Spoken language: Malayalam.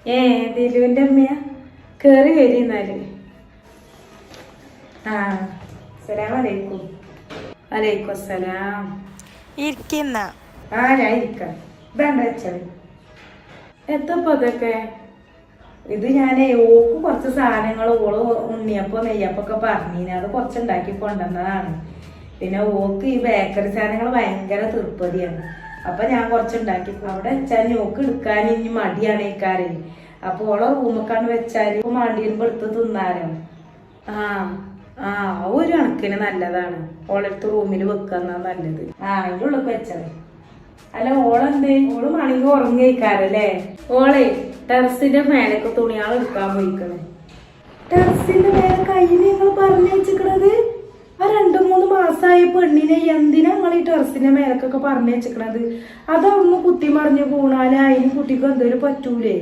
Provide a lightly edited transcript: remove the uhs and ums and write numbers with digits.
ദിലുവിന്റെ അമ്മയാ കേറി വരിന്നാല്. ആ അസ്സലാമലൈക്കും. വലൈക്കും അസ്സലാം. ഇരിക്കുന്ന ഞാൻ ഇരിക്കാം. ഇതാണ്ട വെച്ചത് എത്തപ്പോ അതൊക്കെ. ഇത് ഞാനേ ഓക്ക് കുറച്ച് സാധനങ്ങൾ ഓള് ഉണ്ണിയപ്പോ നെയ്യപ്പൊക്കെ പറഞ്ഞീന്, അത് കുറച്ചുണ്ടാക്കി കൊണ്ടുവന്നതാണ്. പിന്നെ ഓക്ക് ഈ ബേക്കറി സാധനങ്ങൾ ഭയങ്കര തൃപ്പതിയാണ്. അപ്പൊ ഞാൻ കുറച്ചുണ്ടാക്കി അവിടെ വെച്ചാൽ ഓക്ക് എടുക്കാൻ ഇനി മടിയാണ് ഇക്കാരെ. അപ്പൊ ഓളെ റൂമൊക്കാണ് വെച്ചാല് മടിയുമ്പോ എടുത്ത് തിന്നാലോ. ഒരു കണക്കിന് നല്ലതാണ്. ഓളെടുത്ത് റൂമിൽ വെക്കുന്ന നല്ലത്. അതിൻ്റെ ഉള്ളിൽ വെച്ചത്. അല്ല ഓളെന്തേ ഓള് മണിക്ക് ഉറങ്ങിക്കാരല്ലേ. ഓളെ ടെറസിന്റെ മേലൊക്കെ തുണിയാൾ എടുക്കാൻ പോയിക്കണേ. ടെറസിന്റെ മേലെ കയ്യിൽ നിങ്ങൾ പറഞ്ഞേച്ചിക്കണത് ആ 2-3 മാസമായ പെണ്ണിനെ എന്തിനാ നിങ്ങൾ ഈ ടെറസിന്റെ മേലക്കൊക്കെ പറഞ്ഞേച്ചിക്കണത്? അതൊന്ന് കുത്തി മറിഞ്ഞ് പോണാല് അതിന് കുട്ടിക്ക് എന്തേലും പറ്റൂലേ?